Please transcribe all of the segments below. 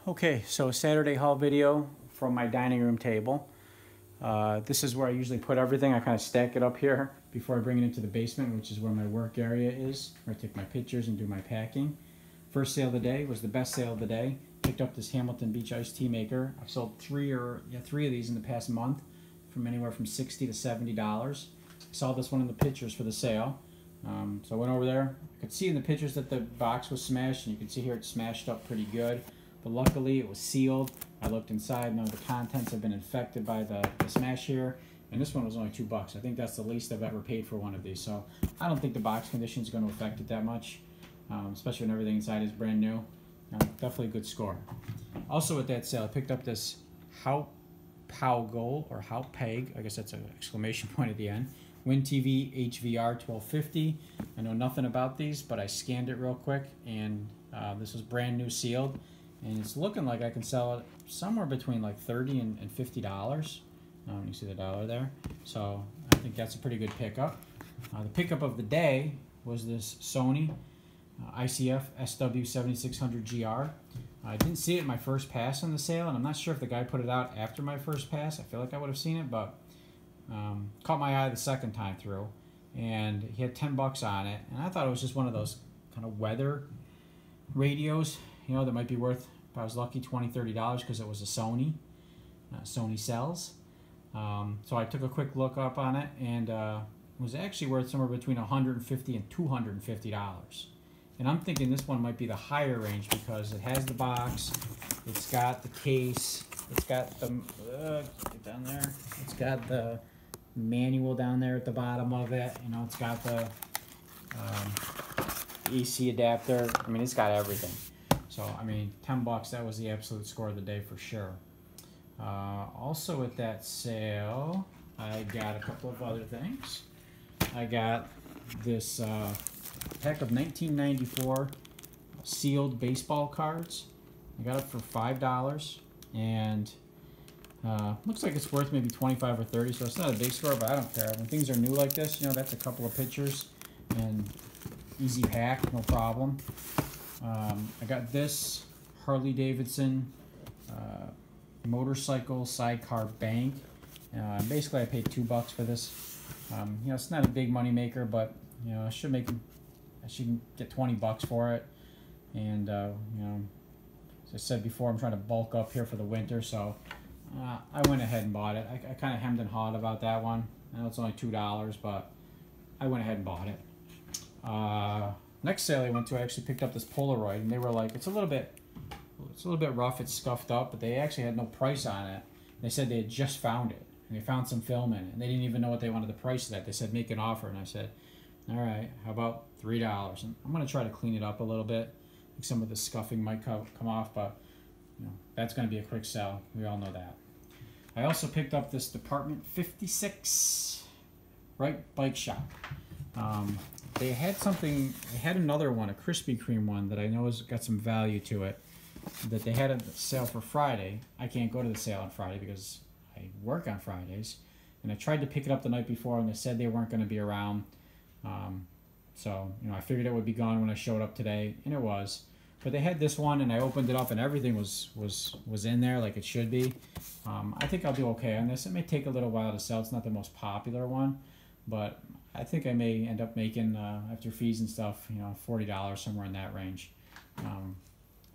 Okay, so a Saturday haul video from my dining room table. This is where I usually put everything. I kind of stack it up here before I bring it into the basement, which is where my work area is, where I take my pictures and do my packing. First sale of the day was the best sale of the day. Picked up this Hamilton Beach iced tea maker. I've sold three of these in the past month, from anywhere from $60 to $70. I saw this one in the pictures for the sale. So I went over there. I could see in the pictures that the box was smashed, and you can see here it's smashed up pretty good. But luckily it was sealed. I looked inside, none of the contents have been infected by the smash here. And this one was only $2. I think that's the least I've ever paid for one of these. So I don't think the box condition is going to affect it that much, especially when everything inside is brand new. Definitely a good score. Also at that sale, I picked up this Hauptpaugold or Hauptpag, I guess that's an exclamation point at the end. WinTV HVR 1250. I know nothing about these, but I scanned it real quick, and this was brand new sealed. And it's looking like I can sell it somewhere between like $30 and $50. You see the dollar there. So I think that's a pretty good pickup. The pickup of the day was this Sony ICF SW7600GR. I didn't see it in my first pass on the sale, and I'm not sure if the guy put it out after my first pass. I feel like I would have seen it, but caught my eye the second time through. And he had $10 on it, and I thought it was just one of those kind of weather radios, you know, that might be worth, if I was lucky, $20, $30 because it was a Sony cells. So I took a quick look up on it, and it was actually worth somewhere between $150 and $250. And I'm thinking this one might be the higher range because it has the box, it's got the case, it's got the get down there, it's got the manual down there at the bottom of it. You know, it's got the AC adapter. I mean, it's got everything. So, I mean, $10, that was the absolute score of the day for sure. Also at that sale, I got a couple of other things. I got this pack of 1994 sealed baseball cards. I got it for $5, and looks like it's worth maybe $25 or $30, so it's not a big score, but I don't care. When things are new like this, you know, that's a couple of pictures, and easy pack, no problem. I got this Harley Davidson motorcycle sidecar bank. Basically, I paid $2 for this. You know, it's not a big money maker, but you know, I should get $20 for it. And you know, as I said before, I'm trying to bulk up here for the winter, so I went ahead and bought it. I kind of hemmed and hawed about that one. I know it's only $2, but I went ahead and bought it. Next sale I went to, I actually picked up this Polaroid, and they were like, it's a little bit rough, it's scuffed up, but they actually had no price on it. They said they had just found it, and they found some film in it, and they didn't even know what they wanted the price of that. They said make an offer, and I said, all right, how about $3? And I'm gonna try to clean it up a little bit. I think some of the scuffing might come off, but you know, that's gonna be a quick sell. We all know that. I also picked up this Department 56 Right Bike Shop. They had another one, a Krispy Kreme one that I know has got some value to it, that they had a sale for Friday. I can't go to the sale on Friday because I work on Fridays, and I tried to pick it up the night before, and they said they weren't going to be around. So you know, I figured it would be gone when I showed up today, and it was. But they had this one, and I opened it up, and everything was in there like it should be. I think I'll do okay on this. It may take a little while to sell. It's not the most popular one, but I think I may end up making, after fees and stuff, you know, $40, somewhere in that range.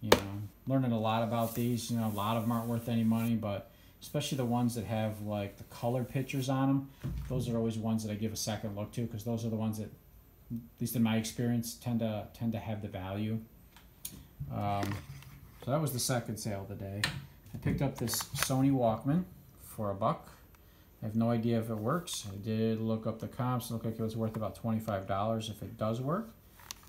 You know, learning a lot about these. You know, a lot of them aren't worth any money, but especially the ones that have like the color pictures on them, those are always ones that I give a second look to, because those are the ones that, at least in my experience, tend to have the value. So that was the second sale of the day. I picked up this Sony Walkman for $1. I have no idea if it works. I did look up the comps. It looked like it was worth about $25 if it does work.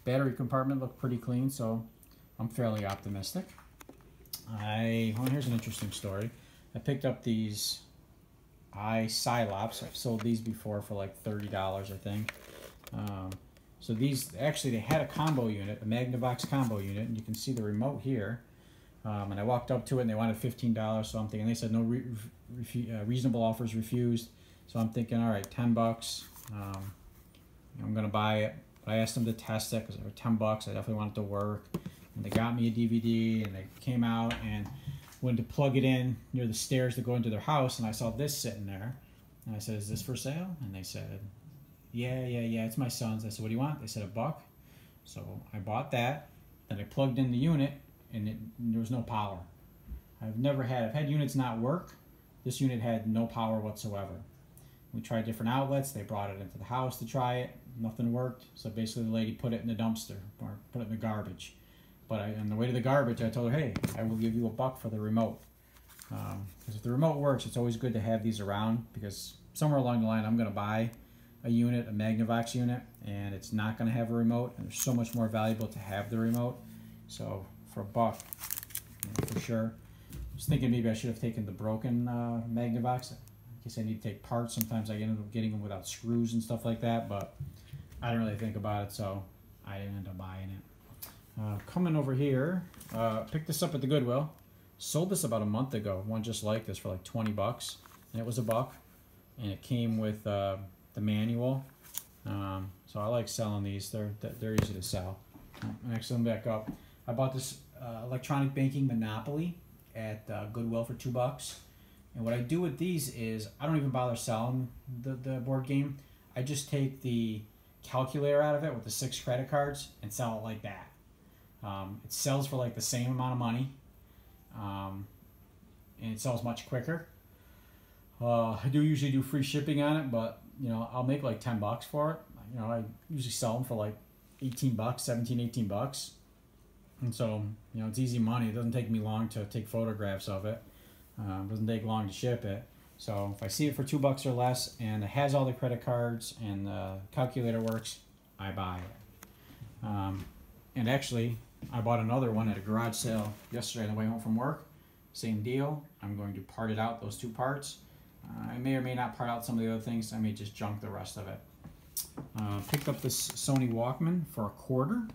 Battery compartment looked pretty clean, so I'm fairly optimistic. Here's an interesting story. I picked up these iSilops. I've sold these before for like $30, I think. So these, actually, they had a combo unit, a Magnavox combo unit, and you can see the remote here. And I walked up to it, and they wanted $15, so I'm thinking, they said no reasonable offers refused. So I'm thinking, all right, $10. I'm gonna buy it. But I asked them to test it because they were $10. I definitely want it to work. and they got me a DVD, and they came out and went to plug it in near the stairs to go into their house, and I saw this sitting there, and I said, "Is this for sale?" And they said, yeah, it's my son's. I said, "What do you want?" They said, $1. So I bought that, then I plugged in the unit, and there was no power. I've had units not work. This unit had no power whatsoever. We tried different outlets. They brought it into the house to try it. Nothing worked. So basically the lady put it in the dumpster or put it in the garbage. But on the way to the garbage, I told her, "Hey, I will give you $1 for the remote." Because if the remote works, it's always good to have these around, because somewhere along the line I'm going to buy a unit, a Magnavox unit, and it's not going to have a remote, and it's so much more valuable to have the remote. So for $1, for sure. I was thinking maybe I should have taken the broken Magnavox. In case I need to take parts. Sometimes I end up getting them without screws and stuff like that, but I didn't really think about it, so I didn't end up buying it. Coming over here, picked this up at the Goodwill. Sold this about a month ago, one just like this for like 20 bucks, and it was $1, and it came with the manual. So I like selling these. They're easy to sell. Actually, I'm back up. I bought this electronic banking Monopoly at Goodwill for $2. And what I do with these is I don't even bother selling the board game. I just take the calculator out of it with the 6 credit cards and sell it like that. It sells for like the same amount of money, and it sells much quicker. I do usually do free shipping on it, but you know, I'll make like 10 bucks for it. You know, I usually sell them for like 18 bucks, 17, 18 bucks. And so, you know, it's easy money. It doesn't take me long to take photographs of it. It doesn't take long to ship it. So if I see it for $2 or less and it has all the credit cards and the calculator works, I buy it. And actually, I bought another one at a garage sale yesterday on the way home from work. Same deal. I'm going to part it out, those 2 parts. I may or may not part out some of the other things. I may just junk the rest of it. Picked up this Sony Walkman for $1.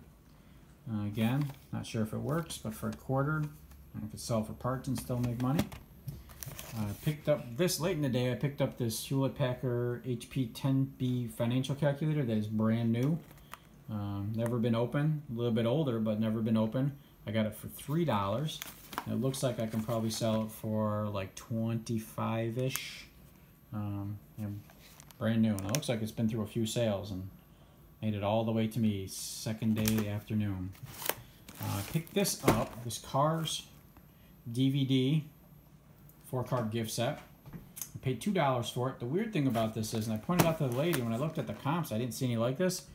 Again, not sure if it works, but for $1, I could sell for parts and still make money. Picked up this late in the day. I picked up this Hewlett-Packard HP 10B financial calculator that is brand new. Never been open. A little bit older, but never been open. I got it for $3. And it looks like I can probably sell it for like 25-ish. Brand new, and it looks like it's been through a few sales and made it all the way to me second day afternoon. Picked this up, this Cars DVD 4-card gift set. I paid $2 for it. The weird thing about this is, and I pointed out to the lady when I looked at the comps, I didn't see any like this.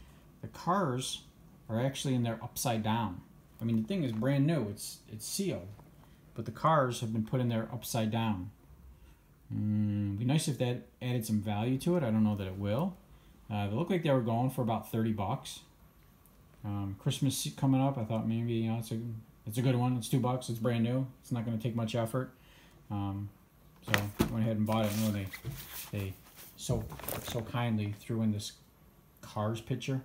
The cars are actually in there upside down. I mean, the thing is brand new. It's sealed, but the cars have been put in there upside down. It'd be nice if that added some value to it. I don't know that it will. They look like they were going for about 30 bucks. Christmas coming up, I thought maybe, you know, it's a good one. It's $2. It's brand new. It's not going to take much effort. So I went ahead and bought it. I know they so kindly threw in this Cars picture.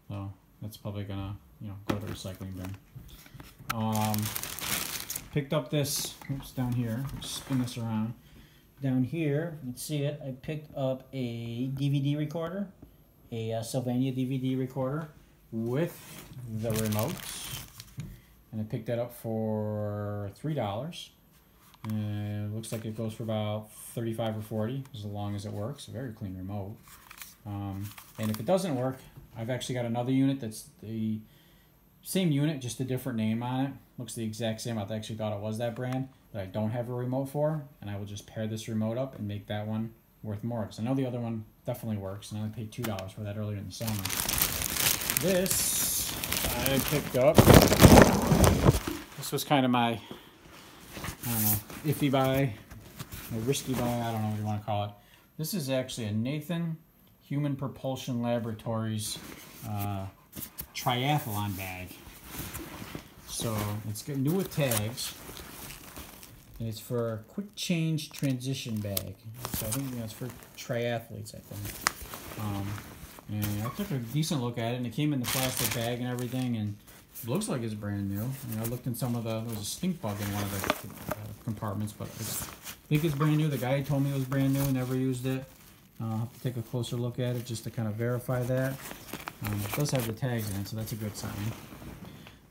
So that's probably gonna, you know, go to the recycling bin. Picked up this. Oops, down here. Spin this around. Down here, you can see it. I picked up a DVD recorder, a Sylvania DVD recorder with the remote, and I picked that up for $3. And it looks like it goes for about 35 or 40 as long as it works. A very clean remote. And if it doesn't work, I've actually got another unit that's the same unit, just a different name on it. Looks the exact same. I actually thought it was that brand that I don't have a remote for, and I will just pair this remote up and make that one worth more, because I know the other one definitely works, and I only paid $2 for that earlier in the summer. This I picked up. This was kind of my, I don't know, iffy buy, or risky buy, I don't know what you want to call it. This is actually a Nathan Human Propulsion Laboratories triathlon bag. So it's got new with tags, and it's for a quick change transition bag. So I think, you know, it's for triathletes, I think. And I took a decent look at it, and it came in the plastic bag and everything, and it looks like it's brand new. And I looked in some of there was a stink bug in one of the compartments, but I think it's brand new. The guy told me it was brand new, never used it. I'll have to take a closer look at it just to kind of verify that. It does have the tags in it, so that's a good sign.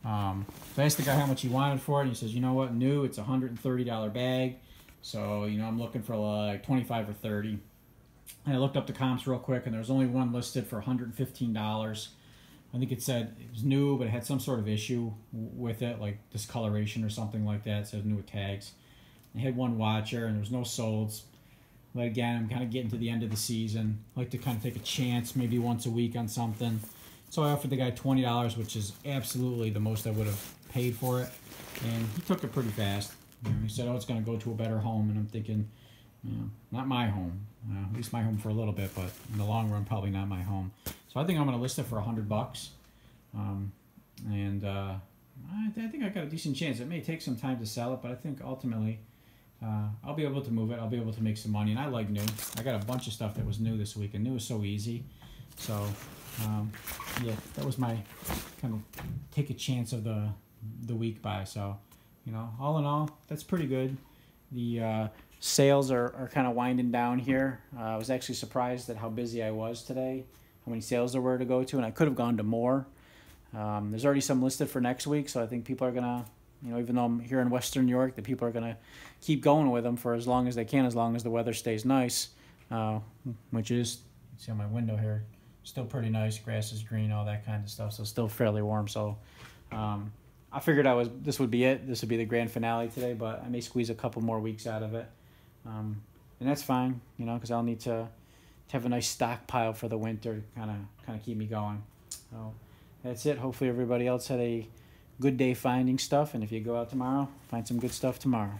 So I asked the guy how much he wanted for it, and he says, you know what, new, it's a $130 bag. So, you know, I'm looking for like 25 or 30. And I looked up the comps real quick, and there was only one listed for $115. I think it said it was new, but it had some sort of issue with it, like discoloration or something like that. It says new with tags. I had one watcher, and there was no solds. But again, I'm kind of getting to the end of the season. I like to kind of take a chance, maybe once a week on something. So I offered the guy $20, which is absolutely the most I would have paid for it. And he took it pretty fast. You know, he said, oh, it's going to go to a better home. And I'm thinking, you know, not my home. At least my home for a little bit, but in the long run, probably not my home. So I think I'm going to list it for $100. I think I got a decent chance. It may take some time to sell it, but I think ultimately I'll be able to move it. I'll be able to make some money. And I like new. I got a bunch of stuff that was new this week, and new is so easy. So, yeah, that was my kind of take a chance of the week buy. So, you know, all in all, that's pretty good. The sales are kind of winding down here. I was actually surprised at how busy I was today, how many sales there were to go to, and I could have gone to more. There's already some listed for next week, so I think people are going to, you know, even though I'm here in Western New York, the people are going to keep going with them for as long as they can, as long as the weather stays nice, which is, you see on my window here, still pretty nice. Grass is green, all that kind of stuff, so still fairly warm. So I figured this would be it. This would be the grand finale today, but I may squeeze a couple more weeks out of it. And that's fine, you know, because I'll need to have a nice stockpile for the winter, kind of keep me going. So that's it. Hopefully everybody else had a good day finding stuff, and if you go out tomorrow, find some good stuff tomorrow.